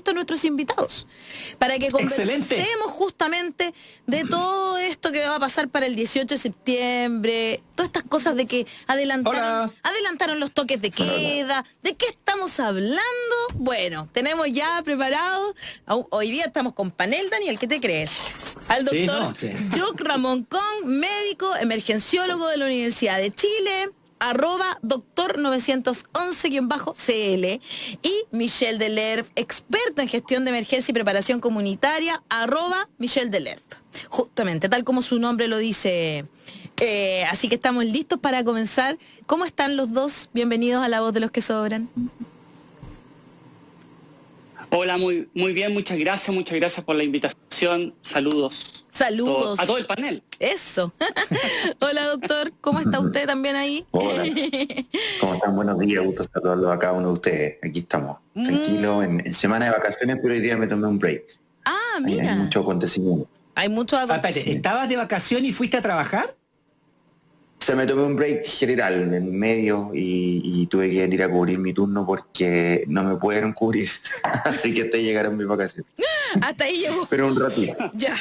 supuesto, a nuestros invitados, para que conversemos justamente de todo esto que va a pasar para el 18 de septiembre, todas estas cosas de que adelantaron los toques de queda, ¿de qué estamos hablando? Bueno, tenemos ya preparado, hoy día estamos con panel, Daniel, ¿qué te crees? Al doctor Joc Ramón Kong, médico, emergenciólogo de la Universidad de Chile, @doctor911-CL, y Michel Delerve, experto en gestión de emergencia y preparación comunitaria, @Michel Delerve. Justamente, tal como su nombre lo dice. Así que estamos listos para comenzar. ¿Cómo están los dos? Bienvenidos a La Voz de los que Sobran. Hola, muy bien, muchas gracias por la invitación. Saludos. Saludos. A todo el panel. Eso. Hola, doctor, ¿cómo está usted también ahí? Hola. ¿Cómo están? Buenos días, gusto saludarlos a cada uno de ustedes. Aquí estamos, tranquilos, en semana de vacaciones, pero hoy día me tomé un break. Ah, mira. Hay mucho acontecimiento. Hay mucho acontecimiento. ¿Estabas de vacaciones y fuiste a trabajar? Se me tomé un break general en medio y tuve que ir a cubrir mi turno porque no me pudieron cubrir. Así que hasta ahí llegaron mis vacaciones. Hasta ahí llegó. Pero un ratito. Ya,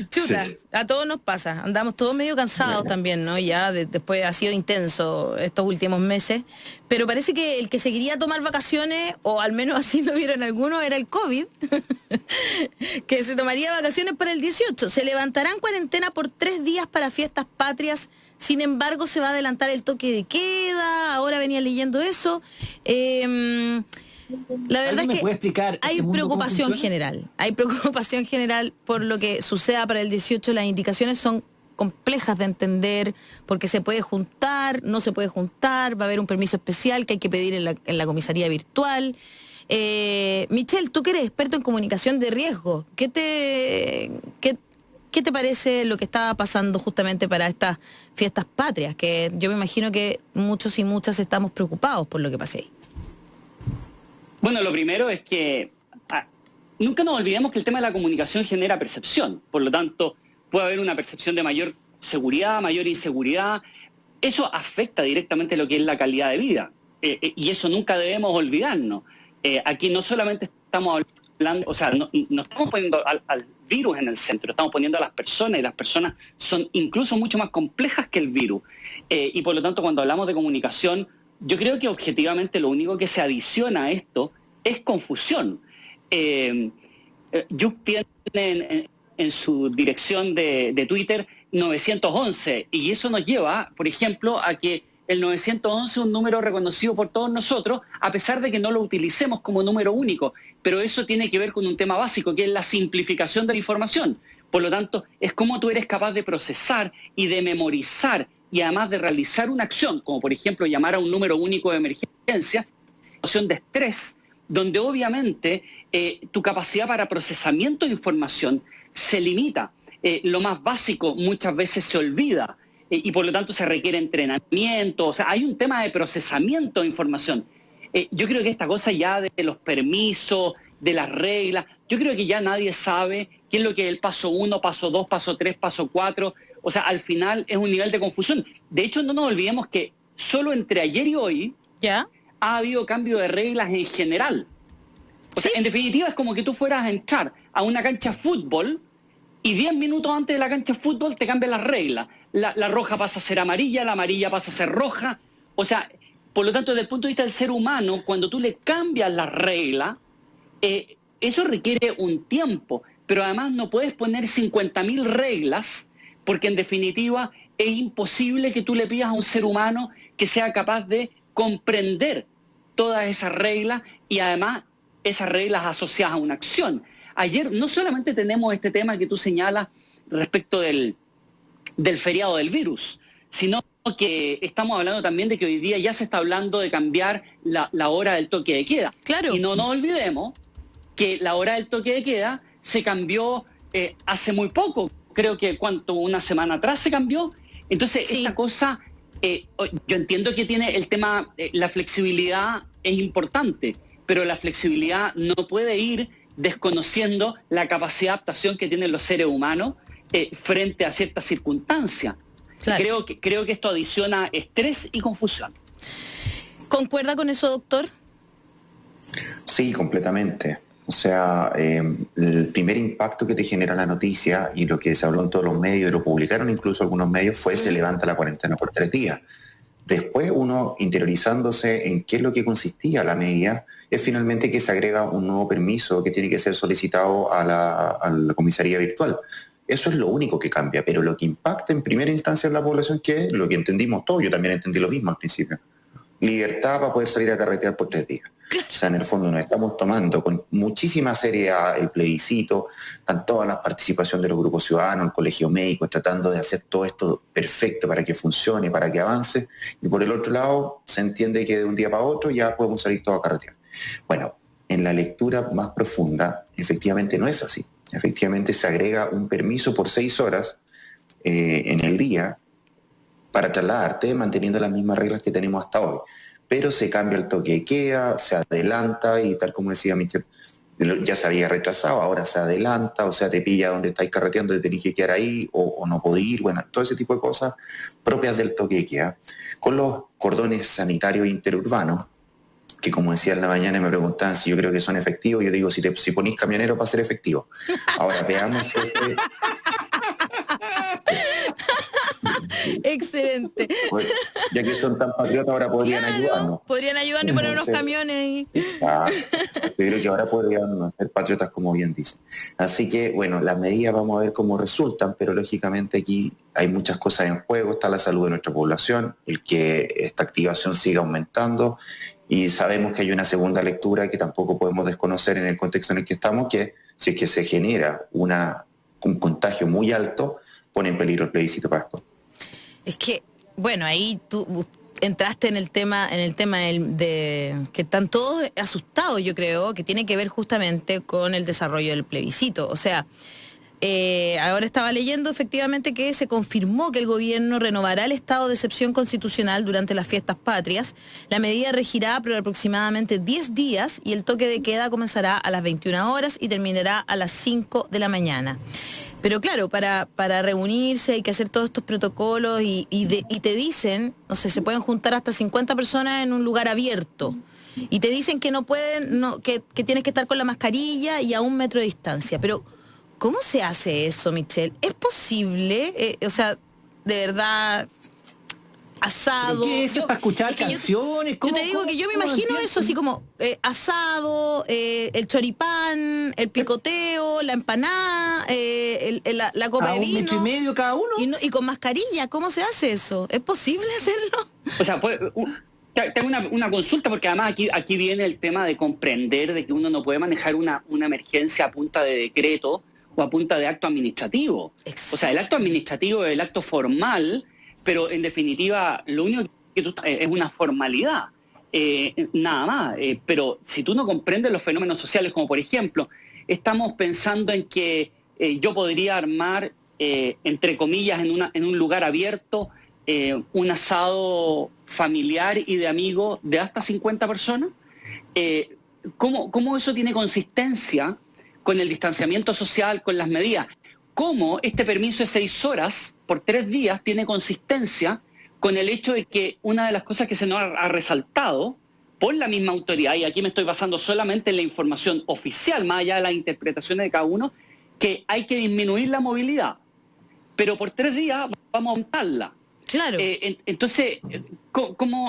chuta, sí. A todos nos pasa. Andamos todos medio cansados también, ¿no? Ya después ha sido intenso estos últimos meses. Pero parece que el que se quería tomar vacaciones, o al menos así lo vieron algunos, era el COVID. Que se tomaría vacaciones para el 18. Se levantarán cuarentena por 3 días para fiestas patrias. Sin embargo, se va a adelantar el toque de queda. Ahora venía leyendo eso. La verdad es que hay preocupación general. Hay preocupación general por lo que suceda para el 18. Las indicaciones son complejas de entender porque se puede juntar, no se puede juntar, va a haber un permiso especial que hay que pedir en la comisaría virtual. Michel, tú que eres experto en comunicación de riesgo, ¿qué te parece lo que está pasando justamente para estas fiestas patrias? Que yo me imagino que muchos y muchas estamos preocupados por lo que pase ahí. Bueno, lo primero es que nunca nos olvidemos que el tema de la comunicación genera percepción. Por lo tanto, puede haber una percepción de mayor seguridad, mayor inseguridad. Eso afecta directamente lo que es la calidad de vida. Y eso nunca debemos olvidarnos. Aquí no solamente estamos hablando, o sea, no estamos poniendo al virus en el centro, estamos poniendo a las personas, y las personas son incluso mucho más complejas que el virus. Y por lo tanto, cuando hablamos de comunicación, yo creo que objetivamente lo único que se adiciona a esto es confusión. Yuc tiene en su dirección de Twitter 911, y eso nos lleva, por ejemplo, a que el 911 es un número reconocido por todos nosotros, a pesar de que no lo utilicemos como número único. Pero eso tiene que ver con un tema básico, que es la simplificación de la información. Por lo tanto, es cómo tú eres capaz de procesar y de memorizar, y además de realizar una acción, como por ejemplo llamar a un número único de emergencia, situación de estrés, donde obviamente tu capacidad para procesamiento de información se limita. Lo más básico muchas veces se olvida. Y por lo tanto se requiere entrenamiento. O sea, hay un tema de procesamiento de información. Yo creo que esta cosa ya de los permisos, de las reglas, yo creo que ya nadie sabe qué es lo que es el paso 1, paso 2, paso 3, paso 4. O sea, al final es un nivel de confusión. De hecho, no nos olvidemos que solo entre ayer y hoy ha habido cambio de reglas en general. O sea, en definitiva es como que tú fueras a entrar a una cancha de fútbol y 10 minutos antes de la cancha de fútbol te cambian las reglas. La roja pasa a ser amarilla, la amarilla pasa a ser roja. O sea, por lo tanto, desde el punto de vista del ser humano, cuando tú le cambias las reglas, eso requiere un tiempo. Pero además no puedes poner 50.000 reglas, porque en definitiva es imposible que tú le pidas a un ser humano que sea capaz de comprender todas esas reglas y además esas reglas asociadas a una acción. Ayer no solamente tenemos este tema que tú señalas respecto del feriado del virus, sino que estamos hablando también de que hoy día ya se está hablando de cambiar la hora del toque de queda. Claro. Y no nos olvidemos que la hora del toque de queda se cambió hace muy poco, creo que una semana atrás se cambió. Entonces, esta cosa, yo entiendo que tiene el tema, la flexibilidad es importante, pero la flexibilidad no puede ir desconociendo la capacidad de adaptación que tienen los seres humanos frente a ciertas circunstancias. Claro. Creo que esto adiciona estrés y confusión. ¿Concuerda con eso, doctor? Sí, completamente. O sea, el primer impacto que te genera la noticia y lo que se habló en todos los medios, y lo publicaron incluso algunos medios, fue se levanta la cuarentena por 3 días. Después uno, interiorizándose en qué es lo que consistía la medida, es finalmente que se agrega un nuevo permiso que tiene que ser solicitado a la comisaría virtual. Eso es lo único que cambia, pero lo que impacta en primera instancia en la población, que es lo que entendimos todos, yo también entendí lo mismo al principio: libertad para poder salir a carretear por 3 días. O sea, en el fondo nos estamos tomando con muchísima seriedad el plebiscito, están todas las participaciones de los grupos ciudadanos, el colegio médico, tratando de hacer todo esto perfecto para que funcione, para que avance, y por el otro lado se entiende que de un día para otro ya podemos salir todos a carretear. Bueno, en la lectura más profunda, efectivamente no es así. Efectivamente se agrega un permiso por 6 horas en el día para trasladarte manteniendo las mismas reglas que tenemos hasta hoy. Pero se cambia el toque de queda, se adelanta y tal como decía Mister, ya se había retrasado, ahora se adelanta, o sea, te pilla donde estáis carreteando, te tenés que quedar ahí o no podés ir, bueno, todo ese tipo de cosas propias del toque de queda. Con los cordones sanitarios interurbanos, que como decía en la mañana me preguntaban si yo creo que son efectivos, yo digo, si ponís camionero para ser efectivo. Ahora veamos si Excelente. pues, ya que son tan patriotas, ahora podrían ayudarnos. Podrían ayudarnos y poner unos camiones ahí. Yo creo que ahora podrían ser patriotas, como bien dicen. Así que, bueno, las medidas vamos a ver cómo resultan, pero lógicamente aquí hay muchas cosas en juego. Está la salud de nuestra población, el que esta activación siga aumentando, y sabemos que hay una segunda lectura que tampoco podemos desconocer en el contexto en el que estamos, que si es que se genera un contagio muy alto, pone en peligro el plebiscito para después. Es que, bueno, ahí tú entraste en el tema de que están todos asustados, yo creo, que tiene que ver justamente con el desarrollo del plebiscito. O sea, ahora estaba leyendo efectivamente que se confirmó que el gobierno renovará el estado de excepción constitucional durante las fiestas patrias. La medida regirá por aproximadamente 10 días y el toque de queda comenzará a las 21 horas y terminará a las 5 de la mañana. Pero claro, para reunirse hay que hacer todos estos protocolos y te dicen, no sé, se pueden juntar hasta 50 personas en un lugar abierto. Y te dicen que no pueden, que tienes que estar con la mascarilla y a 1 metro de distancia. Pero, ¿cómo se hace eso, Michelle? ¿Es posible? O sea, de verdad, asado. ¿Pero qué es eso? ¿Para escuchar canciones? Yo te digo que yo me imagino eso así como asado, el choripán, el picoteo, la empanada, la copa de vino. ¿A 1,5 metros cada uno? Y con mascarilla, ¿cómo se hace eso? ¿Es posible hacerlo? O sea, tengo una consulta, porque además aquí viene el tema de comprender de que uno no puede manejar una emergencia a punta de decreto o a punta de acto administrativo. Exacto. O sea, el acto administrativo es el acto formal, pero en definitiva lo único que tú es una formalidad, nada más. Pero si tú no comprendes los fenómenos sociales, como por ejemplo, estamos pensando en que yo podría armar, entre comillas, en un lugar abierto, un asado familiar y de amigos de hasta 50 personas. ¿Cómo eso tiene consistencia con el distanciamiento social, con las medidas? ¿Cómo este permiso de 6 horas por 3 días tiene consistencia con el hecho de que una de las cosas que se nos ha resaltado por la misma autoridad, y aquí me estoy basando solamente en la información oficial, más allá de las interpretaciones de cada uno, que hay que disminuir la movilidad, pero por 3 días vamos a aumentarla? Claro. Entonces, toda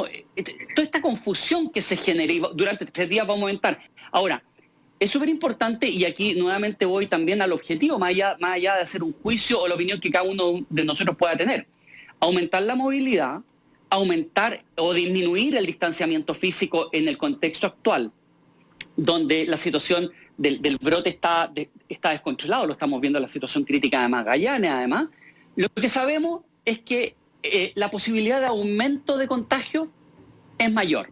esta confusión que se genera y durante 3 días vamos a aumentar. Ahora, es súper importante, y aquí nuevamente voy también al objetivo, más allá de hacer un juicio o la opinión que cada uno de nosotros pueda tener. Aumentar la movilidad, aumentar o disminuir el distanciamiento físico en el contexto actual, donde la situación del brote está descontrolado. Lo estamos viendo en la situación crítica de Magallanes, además. Lo que sabemos es que la posibilidad de aumento de contagio es mayor.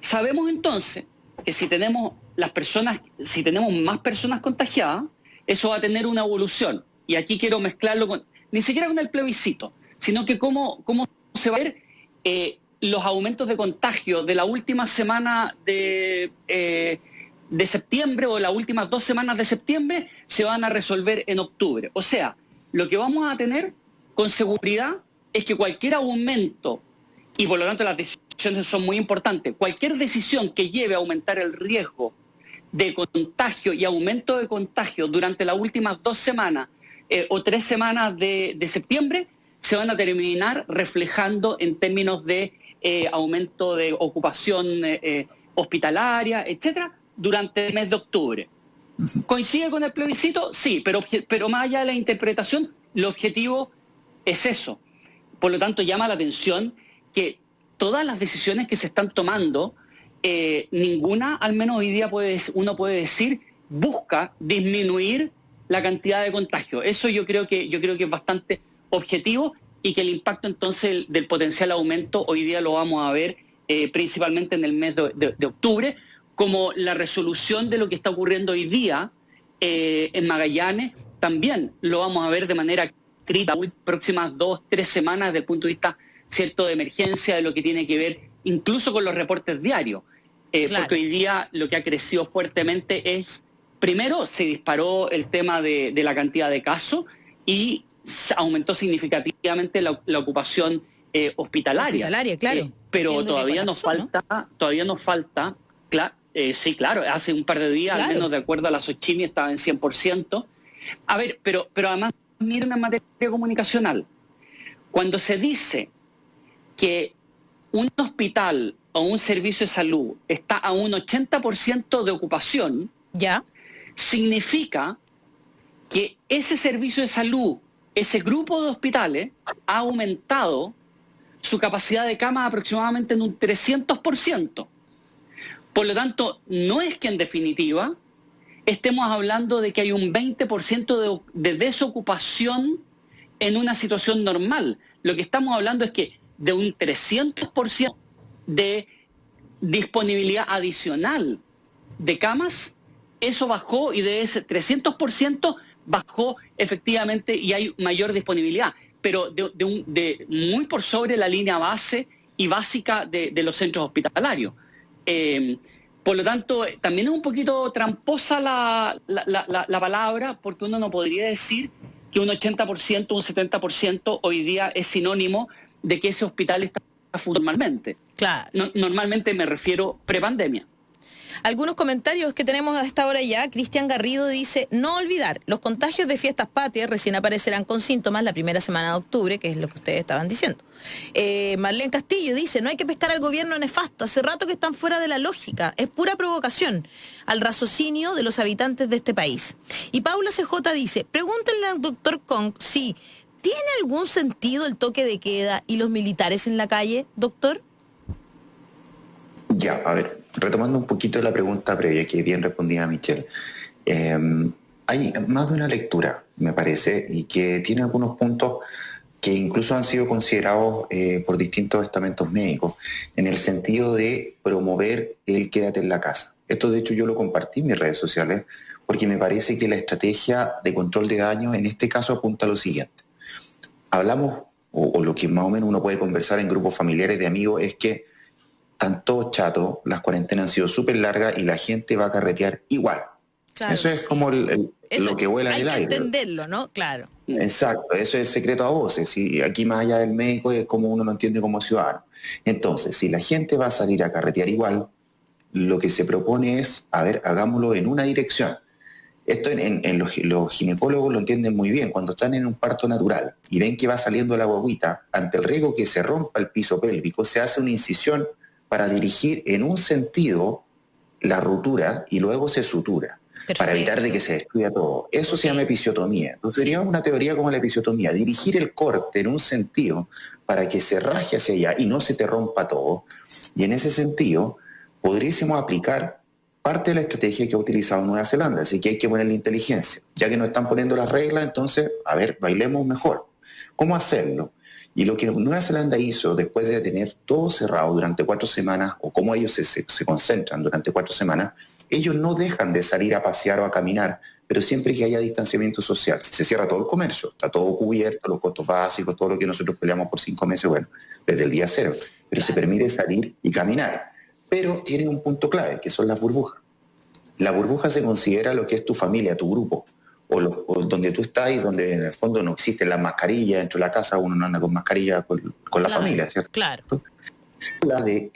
Sabemos entonces que si tenemos más personas contagiadas, eso va a tener una evolución. Y aquí quiero mezclarlo ni siquiera con el plebiscito, sino que cómo se va a ver los aumentos de contagio de la última semana de septiembre, o las últimas 2 semanas de septiembre, se van a resolver en octubre. O sea, lo que vamos a tener con seguridad es que cualquier aumento, y por lo tanto las decisiones son muy importantes, cualquier decisión que lleve a aumentar el riesgo de contagio y aumento de contagio durante las últimas 2 semanas o 3 semanas de septiembre se van a terminar reflejando en términos de aumento de ocupación hospitalaria, etcétera, durante el mes de octubre. ¿Coincide con el plebiscito? Sí, pero más allá de la interpretación, el objetivo es eso. Por lo tanto, llama la atención que todas las decisiones que se están tomando, ninguna, al menos hoy día uno puede decir, busca disminuir la cantidad de contagios. Eso yo creo que es bastante objetivo y que el impacto entonces del potencial aumento hoy día lo vamos a ver principalmente en el mes de octubre, como la resolución de lo que está ocurriendo hoy día en Magallanes, también lo vamos a ver de manera crítica en las próximas 2-3 semanas desde el punto de vista cierto de emergencia, de lo que tiene que ver incluso con los reportes diarios. Claro. Porque hoy día lo que ha crecido fuertemente es, primero, se disparó el tema de la cantidad de casos y aumentó significativamente la ocupación hospitalaria. Claro. Pero todavía nos falta, sí, claro, hace un par de días, claro, al menos de acuerdo a la Sochimi, estaba en 100%. A ver, pero además, miren en materia comunicacional. Cuando se dice que un hospital o un servicio de salud está a un 80% de ocupación, ¿ya?, significa que ese servicio de salud, ese grupo de hospitales, ha aumentado su capacidad de cama aproximadamente en un 300%. Por lo tanto, no es que en definitiva estemos hablando de que hay un 20% de desocupación en una situación normal. Lo que estamos hablando es que de un 300% de disponibilidad adicional de camas, eso bajó y de ese 300% bajó efectivamente y hay mayor disponibilidad, pero de muy por sobre la línea base y básica de los centros hospitalarios. Por lo tanto, también es un poquito tramposa la palabra, porque uno no podría decir que un 80%, un 70% hoy día es sinónimo de que ese hospital está normalmente. Claro. Normalmente me refiero prepandemia. Algunos comentarios que tenemos a esta hora ya. Cristian Garrido dice, no olvidar, los contagios de fiestas patrias recién aparecerán con síntomas la primera semana de octubre, que es lo que ustedes estaban diciendo. Marlene Castillo dice, no hay que pescar al gobierno nefasto, hace rato que están fuera de la lógica, es pura provocación al raciocinio de los habitantes de este país. Y Paula CJ dice, pregúntenle al doctor Kong si tiene algún sentido el toque de queda y los militares en la calle, doctor. Ya, a ver, retomando un poquito la pregunta previa que bien respondía Michelle, hay más de una lectura, me parece, y que tiene algunos puntos que incluso han sido considerados por distintos estamentos médicos, en el sentido de promover el quédate en la casa. Esto, de hecho, yo lo compartí en mis redes sociales, porque me parece que la estrategia de control de daños en este caso apunta a lo siguiente. Hablamos, o lo que más o menos uno puede conversar en grupos familiares de amigos, es que están todos chatos, las cuarentenas han sido súper largas y la gente va a carretear igual. Claro, eso es como lo que vuela en el aire. Hay que entenderlo, ¿no? Claro. Exacto, eso es el secreto a voces. ¿Sí? Aquí más allá del médico es como uno lo entiende como ciudadano. Entonces, si la gente va a salir a carretear igual, lo que se propone es, a ver, hagámoslo en una dirección. Esto los ginecólogos lo entienden muy bien. Cuando están en un parto natural y ven que va saliendo la guaguita, ante el riesgo que se rompa el piso pélvico, se hace una incisión para dirigir en un sentido la ruptura y luego se sutura. Perfecto. Para evitar de que se destruya todo. Eso se llama episiotomía. Entonces sería una teoría como la episiotomía, dirigir el corte en un sentido para que se raje hacia allá y no se te rompa todo. Y en ese sentido podríamos aplicar parte de la estrategia que ha utilizado Nueva Zelanda, así que hay que ponerle inteligencia. Ya que nos están poniendo las reglas, entonces, a ver, bailemos mejor. ¿Cómo hacerlo? Y lo que Nueva Zelanda hizo después de tener todo cerrado durante 4 semanas, o cómo ellos se concentran durante 4 semanas, ellos no dejan de salir a pasear o a caminar, pero siempre que haya distanciamiento social. Se cierra todo el comercio, está todo cubierto, los costos básicos, todo lo que nosotros peleamos por 5 meses, bueno, desde el día 0. Pero se permite salir y caminar. Pero tiene un punto clave, que son las burbujas. La burbuja se considera lo que es tu familia, tu grupo, o donde tú estás y donde en el fondo no existen las mascarillas dentro de la casa, uno no anda con mascarilla con la familia, ¿cierto? Claro. La de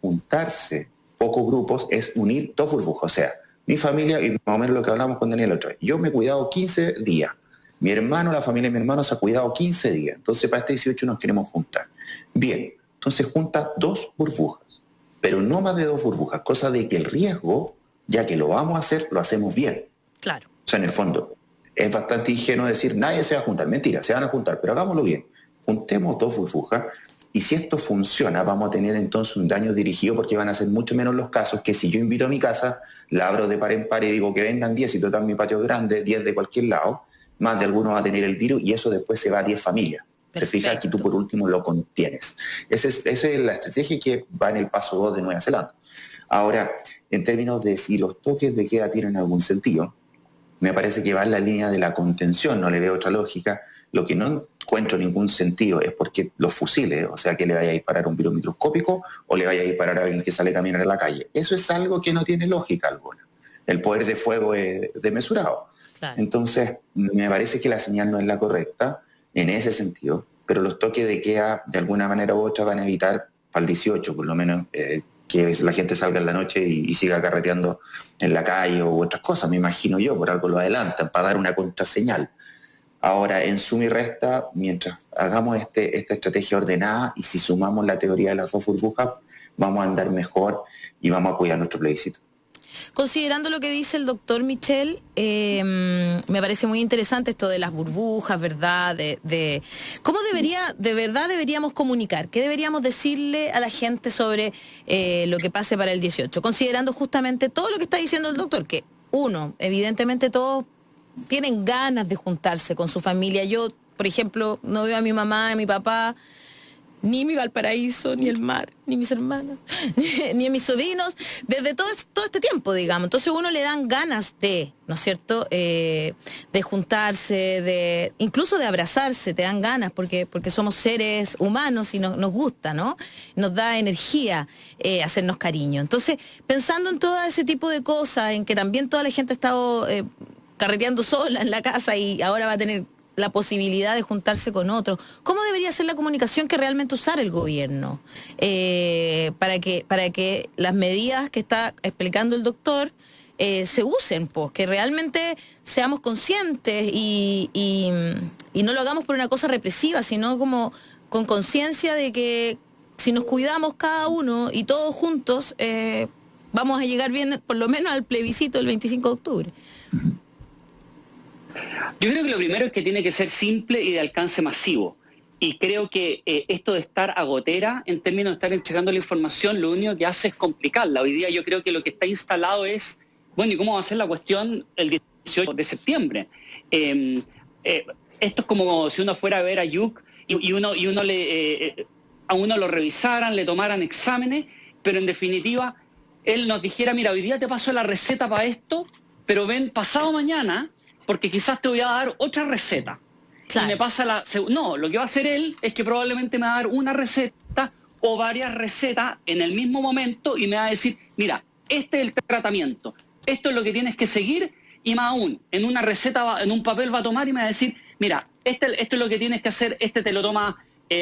juntarse pocos grupos es unir 2 burbujas, o sea, Mi familia, y más o menos lo que hablamos con Daniel otra vez, yo me he cuidado 15 días. Mi hermano, la familia de mi hermano se ha cuidado 15 días. Entonces para este 18 nos queremos juntar. Bien, entonces junta 2 burbujas, pero no más de 2 burbujas, cosa de que el riesgo, ya que lo vamos a hacer, lo hacemos bien. Claro. O sea, en el fondo, es bastante ingenuo decir, nadie se va a juntar. Mentira, se van a juntar, pero hagámoslo bien. Juntemos 2 burbujas y si esto funciona, vamos a tener entonces un daño dirigido porque van a ser mucho menos los casos que si yo invito a mi casa, la abro de par en par y digo que vengan 10 y total mi patio es grande, 10 de cualquier lado, más de alguno va a tener el virus y eso después se va a 10 familias. Te fijas, aquí tú por último lo contienes. Esa es la estrategia que va en el paso 2 de Nueva Zelanda. Ahora, en términos de si los toques de queda tienen algún sentido, me parece que va en la línea de la contención, no le veo otra lógica. Lo que no encuentro ningún sentido es porque los fusiles, o sea, que le vaya a disparar un virus microscópico o le vaya a disparar a alguien que sale a caminar en la calle. Eso es algo que no tiene lógica alguna. El poder de fuego es desmesurado. Claro. Entonces, me parece que la señal no es la correcta en ese sentido, pero los toques de queda, de alguna manera u otra, van a evitar para el 18, por lo menos, que la gente salga en la noche y siga carreteando en la calle o otras cosas, me imagino yo, por algo lo adelantan, para dar una contraseñal. Ahora, en suma y resta, mientras hagamos esta estrategia ordenada y si sumamos la teoría de las 2 burbujas, vamos a andar mejor y vamos a cuidar nuestro plebiscito. Considerando lo que dice el doctor Michel, me parece muy interesante esto de las burbujas, ¿verdad? De cómo deberíamos comunicar, qué deberíamos decirle a la gente sobre lo que pase para el 18, considerando justamente todo lo que está diciendo el doctor, que evidentemente todos tienen ganas de juntarse con su familia. Yo, por ejemplo, no veo a mi mamá, a mi papá, ni mi Valparaíso, ni el mar, ni mis hermanas, ni a mis sobrinos, desde todo este tiempo, digamos. Entonces uno le dan ganas de, ¿no es cierto?, de juntarse, incluso de abrazarse, te dan ganas, porque somos seres humanos y nos gusta, ¿no? Nos da energía hacernos cariño. Entonces, pensando en todo ese tipo de cosas, en que también toda la gente ha estado carreteando sola en la casa y ahora va a tener la posibilidad de juntarse con otros. ¿Cómo debería ser la comunicación que realmente usar el gobierno para que las medidas que está explicando el doctor se usen, pues, que realmente seamos conscientes y no lo hagamos por una cosa represiva, sino como con conciencia de que si nos cuidamos cada uno y todos juntos, vamos a llegar bien, por lo menos al plebiscito del 25 de octubre. Yo creo que lo primero es que tiene que ser simple y de alcance masivo. Y creo que esto de estar a gotera, en términos de estar entregando la información, lo único que hace es complicarla. Hoy día yo creo que lo que está instalado es, bueno, ¿y cómo va a ser la cuestión el 18 de septiembre? Esto es como si uno fuera a ver a Yuk y a uno lo revisaran, le tomaran exámenes, pero en definitiva él nos dijera, mira, hoy día te paso la receta para esto, pero ven pasado mañana, porque quizás te voy a dar otra receta. Claro. Y me pasa no, lo que va a hacer él es que probablemente me va a dar una receta o varias recetas en el mismo momento y me va a decir, mira, este es el tratamiento, esto es lo que tienes que seguir, y más aún, en una receta, en un papel va a tomar y me va a decir, mira, esto es lo que tienes que hacer, te lo tomas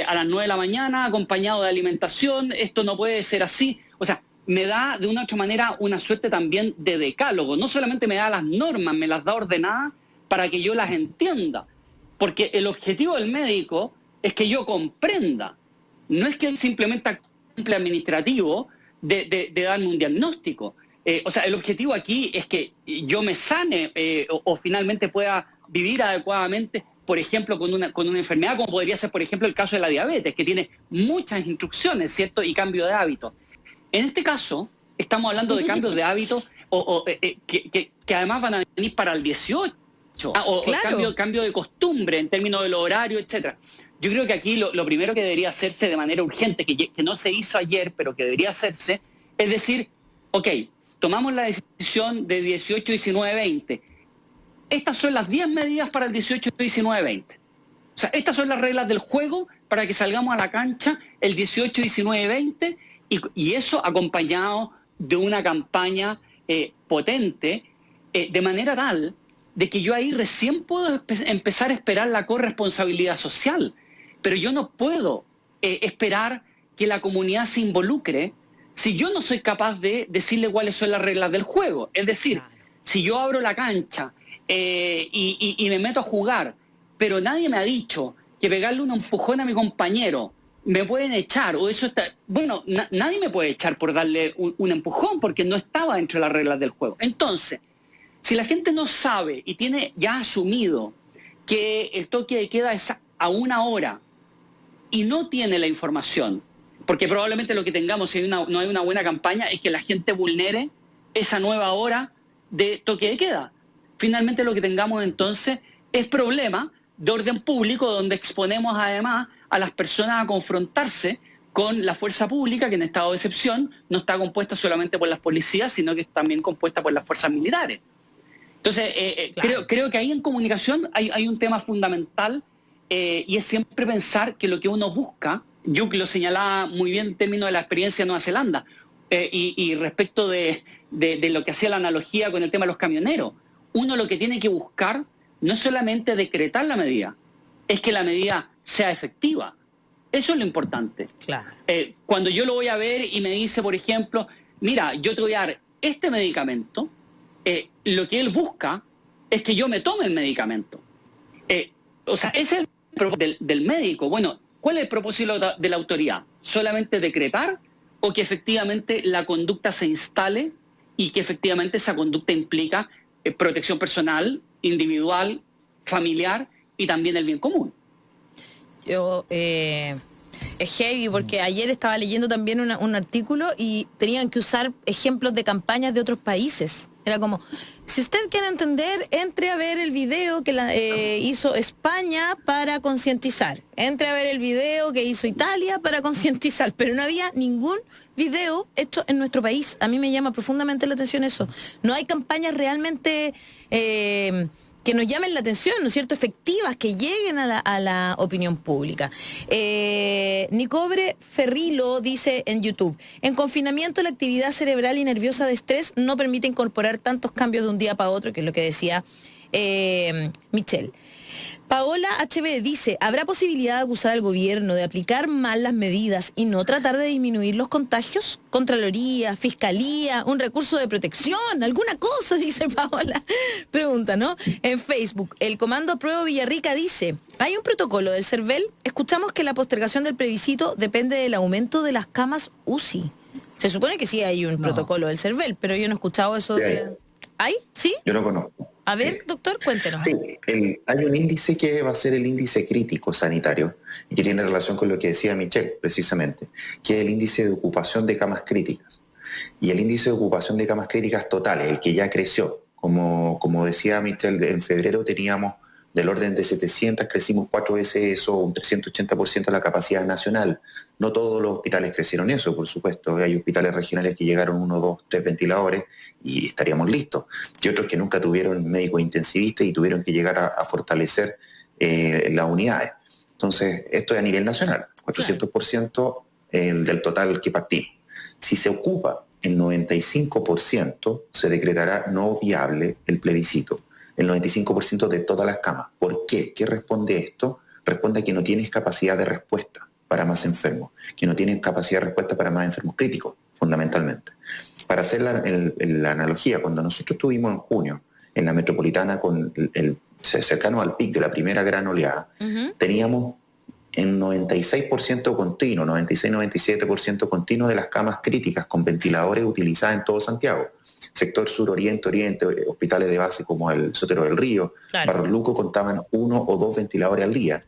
a las 9 de la mañana, acompañado de alimentación, esto no puede ser así. O sea, me da de una u otra manera una suerte también de decálogo. No solamente me da las normas, me las da ordenadas para que yo las entienda. Porque el objetivo del médico es que yo comprenda. No es que él simplemente cumple administrativo de darme un diagnóstico. O sea, el objetivo aquí es que yo me sane o finalmente pueda vivir adecuadamente, por ejemplo, con una enfermedad, como podría ser, por ejemplo, el caso de la diabetes, que tiene muchas instrucciones, ¿cierto? Y cambio de hábitos. En este caso, estamos hablando de cambios de hábitos que además van a venir para el 18, claro. o cambio de costumbre en términos del horario, etcétera. Yo creo que aquí lo primero que debería hacerse de manera urgente, que no se hizo ayer, pero que debería hacerse, es decir, ok, tomamos la decisión de 18, 19, 20. Estas son las 10 medidas para el 18, 19, 20. O sea, estas son las reglas del juego para que salgamos a la cancha el 18, 19, 20, y eso acompañado de una campaña potente, de manera tal de que yo ahí recién puedo empezar a esperar la corresponsabilidad social. Pero yo no puedo esperar que la comunidad se involucre si yo no soy capaz de decirle cuáles son las reglas del juego. Es decir, si yo abro la cancha y me meto a jugar, pero nadie me ha dicho que pegarle un empujón a mi compañero me pueden echar, o eso está... Bueno, nadie me puede echar por darle un empujón porque no estaba dentro de las reglas del juego. Entonces, si la gente no sabe y tiene ya asumido que el toque de queda es a 1 hora y no tiene la información, porque probablemente lo que tengamos si no hay una buena campaña es que la gente vulnere esa nueva hora de toque de queda. Finalmente lo que tengamos entonces es problema de orden público donde exponemos además a las personas a confrontarse con la fuerza pública, que en estado de excepción no está compuesta solamente por las policías, sino que es también compuesta por las fuerzas militares. Entonces, claro. creo que ahí en comunicación hay un tema fundamental y es siempre pensar que lo que uno busca, yo lo señalaba muy bien en términos de la experiencia de Nueva Zelanda, y respecto de lo que hacía la analogía con el tema de los camioneros, uno lo que tiene que buscar no es solamente decretar la medida, es que la medida sea efectiva. Eso es lo importante. Claro. Cuando yo lo voy a ver y me dice, por ejemplo, mira, yo te voy a dar este medicamento, lo que él busca es que yo me tome el medicamento. O sea, ese es el propósito del médico. Bueno, ¿cuál es el propósito de la autoridad? ¿Solamente decretar o que efectivamente la conducta se instale y que efectivamente esa conducta implica protección personal, individual, familiar y también el bien común? Yo, es heavy porque ayer estaba leyendo también un artículo y tenían que usar ejemplos de campañas de otros países. Era como, si usted quiere entender, entre a ver el video que hizo España para concientizar. Entre a ver el video que hizo Italia para concientizar. Pero no había ningún video hecho en nuestro país. A mí me llama profundamente la atención eso. No hay campañas realmente... que nos llamen la atención, ¿no es cierto?, efectivas, que lleguen a la opinión pública. Nicobre Ferrilo dice en YouTube, en confinamiento la actividad cerebral y nerviosa de estrés no permite incorporar tantos cambios de un día para otro, que es lo que decía Michelle. Paola HB dice, ¿habrá posibilidad de acusar al gobierno de aplicar mal las medidas y no tratar de disminuir los contagios? Contraloría, Fiscalía, un recurso de protección, alguna cosa, dice Paola. Pregunta, ¿no? En Facebook, el Comando Pruebo Villarrica dice, ¿hay un protocolo del CERVEL? Escuchamos que la postergación del plebiscito depende del aumento de las camas UCI. Se supone que sí hay un protocolo del CERVEL, pero yo no he escuchado eso de... ¿Hay? ¿Sí? Yo lo conozco. A ver, doctor, cuéntenos. Sí, hay un índice que va a ser el índice crítico sanitario y que tiene relación con lo que decía Michelle, precisamente, que es el índice de ocupación de camas críticas. Y el índice de ocupación de camas críticas totales, el que ya creció. Como decía Michelle, en febrero teníamos del orden de 700, crecimos 4 veces eso, un 380% de la capacidad nacional. No todos los hospitales crecieron eso, por supuesto. Hay hospitales regionales que llegaron 1, 2, 3 ventiladores y estaríamos listos. Y otros que nunca tuvieron médicos intensivistas y tuvieron que llegar a fortalecer las unidades. Entonces, esto es a nivel nacional, 400% del total que partimos. Si se ocupa el 95%, se decretará no viable el plebiscito. El 95% de todas las camas. ¿Por qué? ¿Qué responde esto? Responde a que no tienes capacidad de respuesta para más enfermos, que no tienes capacidad de respuesta para más enfermos críticos, fundamentalmente. Para hacer la analogía, cuando nosotros estuvimos en junio en la metropolitana cercano al pic de la primera gran oleada, teníamos en 96% continuo, 96-97% continuo de las camas críticas con ventiladores utilizadas en todo Santiago. Sector sur, oriente, hospitales de base como el Sotero del Río, claro. Barros Luco contaban 1 o 2 ventiladores al día.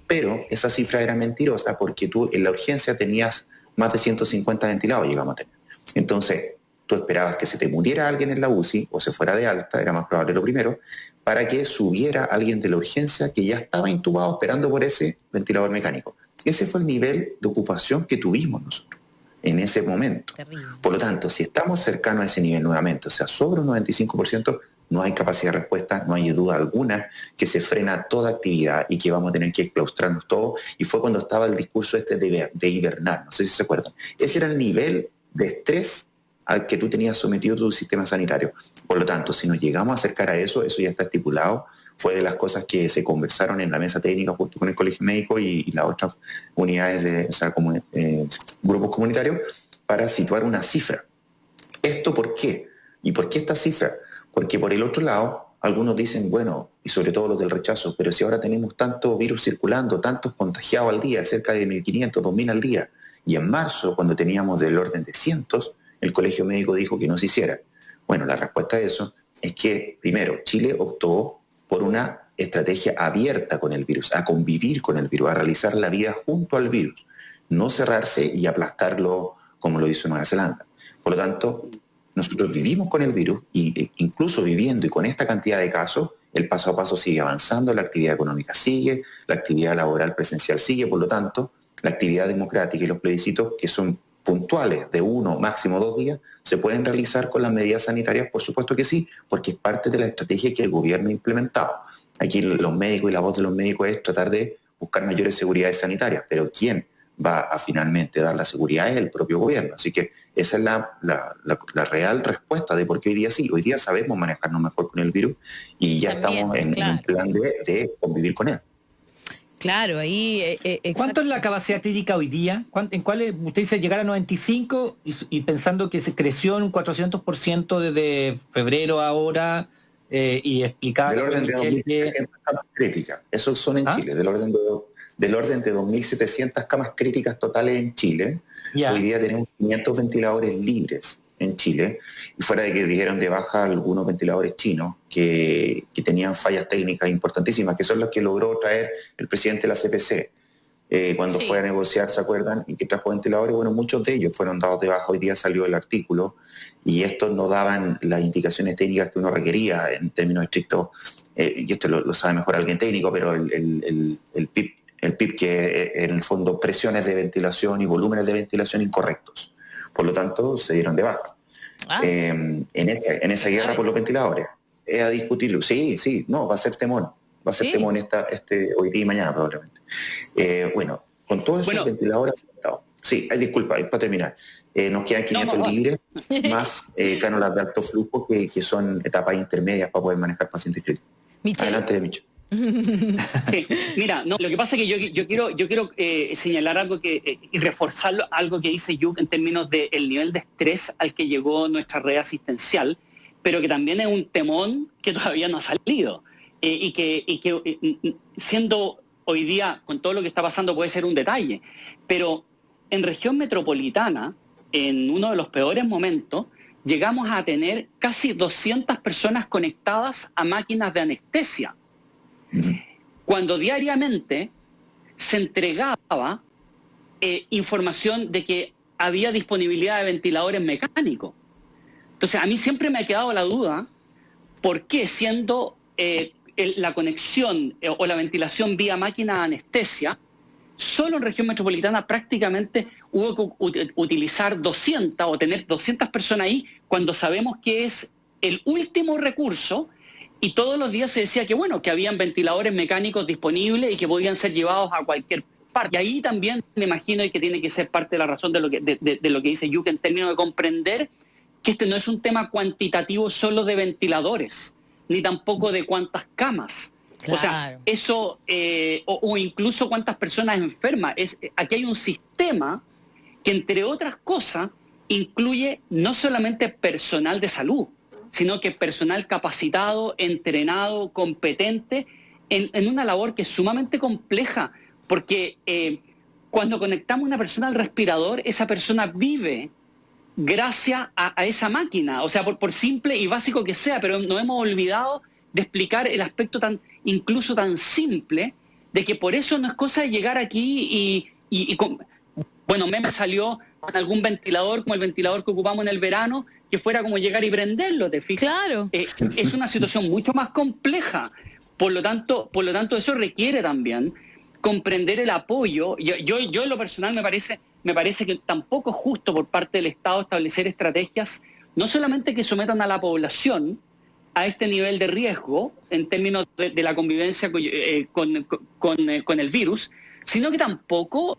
Pero esa cifra era mentirosa porque tú en la urgencia tenías más de 150 ventilados, llegamos a tener. Entonces, tú esperabas que se te muriera alguien en la UCI o se fuera de alta, era más probable lo primero, para que subiera alguien de la urgencia que ya estaba intubado esperando por ese ventilador mecánico. Ese fue el nivel de ocupación que tuvimos nosotros en ese momento. Terrible. Por lo tanto, si estamos cercanos a ese nivel nuevamente, o sea, sobre un 95%, no hay capacidad de respuesta, no hay duda alguna que se frena toda actividad y que vamos a tener que claustrarnos todos. Y fue cuando estaba el discurso de hibernar, no sé si se acuerdan. Ese era el nivel de estrés al que tú tenías sometido tu sistema sanitario. Por lo tanto, si nos llegamos a acercar a eso, eso ya está estipulado. Fue de las cosas que se conversaron en la mesa técnica junto con el Colegio Médico y las otras unidades grupos comunitarios para situar una cifra. ¿Esto por qué? ¿Y por qué esta cifra? Porque por el otro lado, algunos dicen, bueno, y sobre todo los del rechazo, pero si ahora tenemos tantos virus circulando, tantos contagiados al día, cerca de 1.500, 2.000 al día, y en marzo, cuando teníamos del orden de cientos, el Colegio Médico dijo que no se hiciera. Bueno, la respuesta a eso es que, primero, Chile optó por una estrategia abierta con el virus, a convivir con el virus, a realizar la vida junto al virus, no cerrarse y aplastarlo como lo hizo Nueva Zelanda. Por lo tanto, nosotros vivimos con el virus y incluso viviendo y con esta cantidad de casos, el paso a paso sigue avanzando, la actividad económica sigue, la actividad laboral presencial sigue, por lo tanto, la actividad democrática y los plebiscitos que son puntuales de 1, máximo 2 días, ¿se pueden realizar con las medidas sanitarias? Por supuesto que sí, porque es parte de la estrategia que el gobierno ha implementado. Aquí los médicos y la voz de los médicos es tratar de buscar mayores seguridades sanitarias, pero ¿quién va a finalmente dar la seguridad? Es el propio gobierno. Así que esa es la real respuesta de por qué hoy día sí. Hoy día sabemos manejarnos mejor con el virus y ya estamos en un plan de convivir con él. Claro, ahí... ¿Cuánto es la capacidad crítica hoy día? ¿En cuál usted dice llegar a 95 y pensando que se creció en un 400% desde febrero a ahora y explicaba... Del orden de 2.700 camas críticas. Esos son en Chile, del orden de 2.700 camas críticas totales en Chile. Ya. Hoy día tenemos 500 ventiladores libres en Chile, y fuera de que dijeron de baja algunos ventiladores chinos que tenían fallas técnicas importantísimas, que son las que logró traer el presidente de la CPC cuando fue a negociar, ¿se acuerdan? Y que trajo ventiladores. Bueno, muchos de ellos fueron dados de baja. Hoy día salió el artículo y estos no daban las indicaciones técnicas que uno requería en términos estrictos, y esto lo sabe mejor alguien técnico, pero el PIP, que en el fondo presiones de ventilación y volúmenes de ventilación incorrectos. Por lo tanto, se dieron de baja. En esa guerra por los ventiladores. Es a discutirlo. Sí, no, va a ser temón. Va a ser temón hoy día y mañana probablemente. Bueno, con todos esos ventiladores... Sí, disculpa, para terminar. Nos quedan 500 libres, más cánulas de alto flujo que son etapas intermedias para poder manejar pacientes críticos. Adelante, Michel. Sí, mira, no, lo que pasa es que yo quiero señalar algo y reforzar algo que dice Yuk en términos del nivel de estrés al que llegó nuestra red asistencial, pero que también es un temón que todavía no ha salido y que siendo hoy día, con todo lo que está pasando, puede ser un detalle, pero en región metropolitana, en uno de los peores momentos, llegamos a tener casi 200 personas conectadas a máquinas de anestesia, cuando diariamente se entregaba información de que había disponibilidad de ventiladores mecánicos. Entonces, a mí siempre me ha quedado la duda, ¿por qué siendo la conexión o la ventilación vía máquina de anestesia, solo en región metropolitana prácticamente hubo que utilizar 200 o tener 200 personas ahí, cuando sabemos que es el último recurso? Y todos los días se decía que bueno, que habían ventiladores mecánicos disponibles y que podían ser llevados a cualquier parte. Y ahí también me imagino que tiene que ser parte de la razón de lo que dice Yuk en términos de comprender que este no es un tema cuantitativo solo de ventiladores, ni tampoco de cuántas camas. Claro. O sea, eso, o incluso cuántas personas enfermas. Aquí hay un sistema que, entre otras cosas, incluye no solamente personal de salud, sino que personal capacitado, entrenado, competente, en una labor que es sumamente compleja, porque cuando conectamos a una persona al respirador, esa persona vive gracias a esa máquina, o sea, por simple y básico que sea, pero nos hemos olvidado de explicar el aspecto incluso tan simple, de que por eso no es cosa de llegar aquí bueno, me salió con algún ventilador, como el ventilador que ocupamos en el verano, que fuera como llegar y prenderlo, ¿te fijas? Claro. Es una situación mucho más compleja. Por lo tanto, eso requiere también comprender el apoyo. Yo en lo personal me parece que tampoco es justo por parte del Estado establecer estrategias, no solamente que sometan a la población a este nivel de riesgo en términos de la convivencia con el virus, sino que tampoco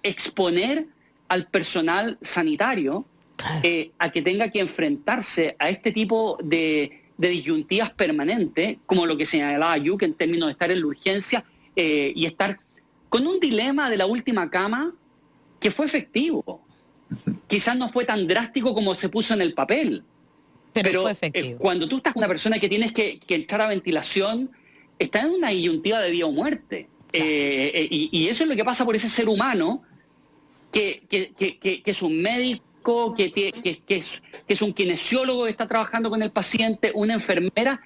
exponer al personal sanitario a que tenga que enfrentarse a este tipo de disyuntivas permanentes, como lo que señalaba Yuk en términos de estar en la urgencia y estar con un dilema de la última cama que fue efectivo. Quizás no fue tan drástico como se puso en el papel, Pero fue efectivo. Cuando tú estás con una persona que tienes que entrar a ventilación, está en una disyuntiva de vida o muerte. Y eso es lo que pasa por ese ser humano que es un médico, que es un kinesiólogo que está trabajando con el paciente, una enfermera.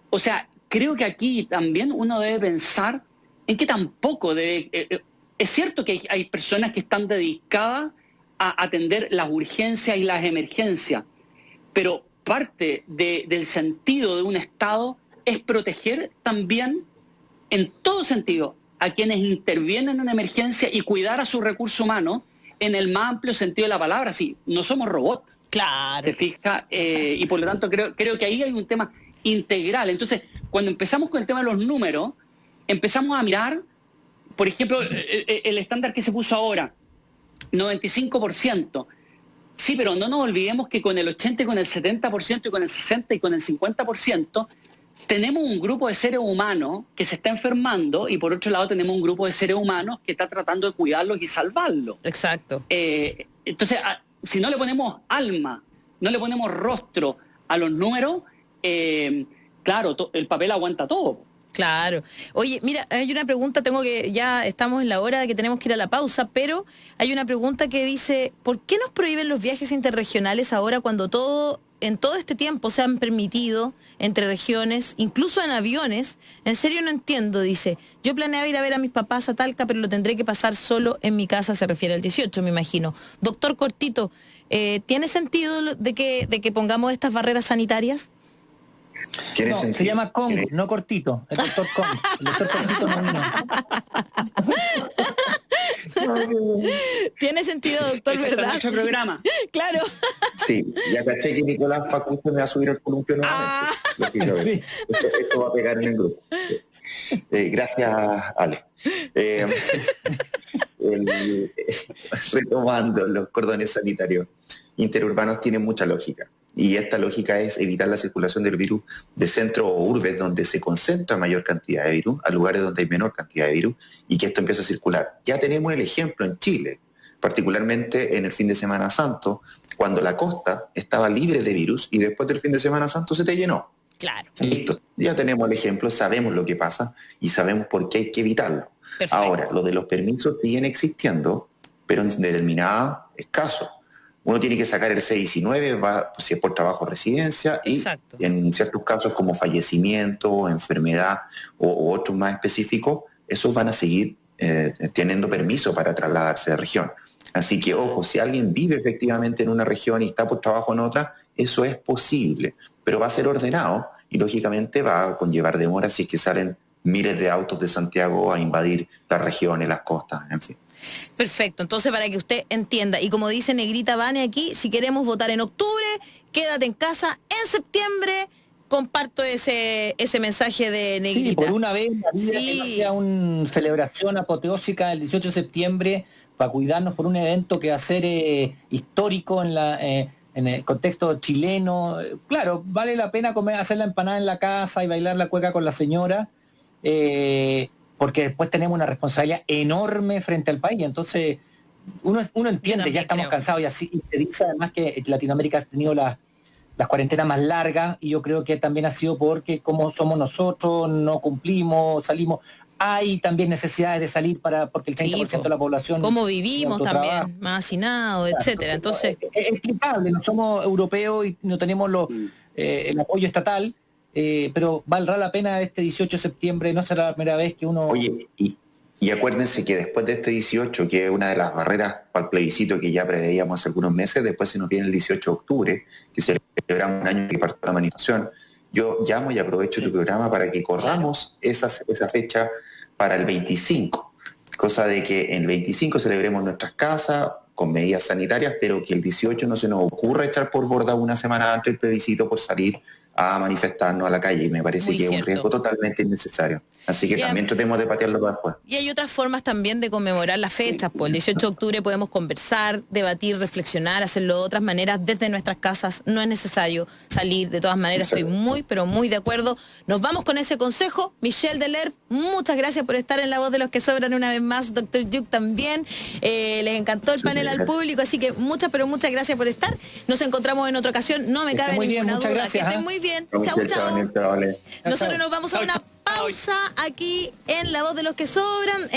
O sea, creo que aquí también uno debe pensar en que tampoco debe... es cierto que hay personas que están dedicadas a atender las urgencias y las emergencias, pero parte del sentido de un Estado es proteger también, en todo sentido, a quienes intervienen en una emergencia y cuidar a su recurso humano en el más amplio sentido de la palabra. Sí, no somos robots. Claro. ¿Te fijas? Y por lo tanto creo que ahí hay un tema integral. Entonces, cuando empezamos con el tema de los números, empezamos a mirar, por ejemplo, el estándar que se puso ahora, 95%. Sí, pero no nos olvidemos que con el 80%, con el 70%, y con el 60% y con el 50%, tenemos un grupo de seres humanos que se está enfermando y por otro lado tenemos un grupo de seres humanos que está tratando de cuidarlos y salvarlos. Exacto. Entonces, si no le ponemos alma, no le ponemos rostro a los números, claro, el papel aguanta todo. Claro. Oye, mira, hay una pregunta, ya estamos en la hora de que tenemos que ir a la pausa, pero hay una pregunta que dice, ¿por qué nos prohíben los viajes interregionales ahora cuando en todo este tiempo se han permitido entre regiones, incluso en aviones? En serio no entiendo, dice. Yo planeaba ir a ver a mis papás a Talca, pero lo tendré que pasar solo en mi casa, se refiere al 18, me imagino. Doctor Cortito, ¿tiene sentido de que pongamos estas barreras sanitarias? No, se llama Kong, no Cortito, el doctor Kong. El doctor Cortito no. Tiene sentido, doctor, ¿verdad? Es nuestro programa. Claro. Sí, ya caché que Nicolás Facundo me va a subir el columpio nuevamente. Esto va a pegar en el grupo. Gracias, Ale. Retomando los cordones sanitarios interurbanos, tiene mucha lógica. Y esta lógica es evitar la circulación del virus de centros o urbes donde se concentra mayor cantidad de virus a lugares donde hay menor cantidad de virus y que esto empiece a circular. Ya tenemos el ejemplo en Chile, particularmente en el fin de Semana Santo, cuando la costa estaba libre de virus y después del fin de Semana Santo se te llenó. Claro. Listo, ya tenemos el ejemplo, sabemos lo que pasa y sabemos por qué hay que evitarlo. Perfecto. Ahora, lo de los permisos siguen existiendo, pero en determinados casos. Uno tiene que sacar el C-19, si es por trabajo o residencia, y exacto, en ciertos casos como fallecimiento, enfermedad o otros más específicos, esos van a seguir teniendo permiso para trasladarse de región. Así que, ojo, si alguien vive efectivamente en una región y está por trabajo en otra, eso es posible, pero va a ser ordenado y lógicamente va a conllevar demora si es que salen miles de autos de Santiago a invadir las regiones, las costas, en fin. Perfecto, entonces para que usted entienda, y como dice Negrita Vane aquí, si queremos votar en octubre, quédate en casa, en septiembre comparto ese mensaje de Negrita. Sí, por una vez la vida que no sea una celebración apoteósica el 18 de septiembre para cuidarnos por un evento que va a ser histórico en el contexto chileno. Claro, vale la pena hacer la empanada en la casa y bailar la cueca con la señora, porque después tenemos una responsabilidad enorme frente al país. Entonces, uno entiende, ya estamos cansados y así y se dice además que Latinoamérica ha tenido las cuarentenas más largas y yo creo que también ha sido porque como somos nosotros, no cumplimos, salimos. Hay también necesidades de salir porque el 30% de la población... Cómo vivimos también, más hacinados, etcétera. Entonces, es explicable, no somos europeos y no tenemos el apoyo estatal. Pero valdrá la pena este 18 de septiembre, no será la primera vez que uno... Oye, y acuérdense que después de este 18, que es una de las barreras para el plebiscito que ya preveíamos hace algunos meses, después se nos viene el 18 de octubre, que celebramos un año que partió la manifestación. Yo llamo y aprovecho tu programa para que corramos esa fecha para el 25, cosa de que en el 25 celebremos nuestras casas con medidas sanitarias, pero que el 18 no se nos ocurra echar por borda una semana antes del plebiscito por salir a manifestarnos a la calle, y me parece Muy que es un cierto. riesgo totalmente innecesario. Así que también tratemos de patearlo para después. Y hay otras formas también de conmemorar las fechas. Pues el 18 de octubre podemos conversar, debatir, reflexionar, hacerlo de otras maneras desde nuestras casas. No es necesario salir. De todas maneras, estoy muy, pero muy de acuerdo. Nos vamos con ese consejo. Michelle Delerp, muchas gracias por estar en La Voz de los que Sobran una vez más. Doctor Yuk también. Les encantó el panel al público, así que muchas, pero muchas gracias por estar. Nos encontramos en otra ocasión. No me cabe ninguna duda. Gracias, que estén muy bien. Chau, chau. Nosotros nos vamos a una pausa aquí en La Voz de los que Sobran.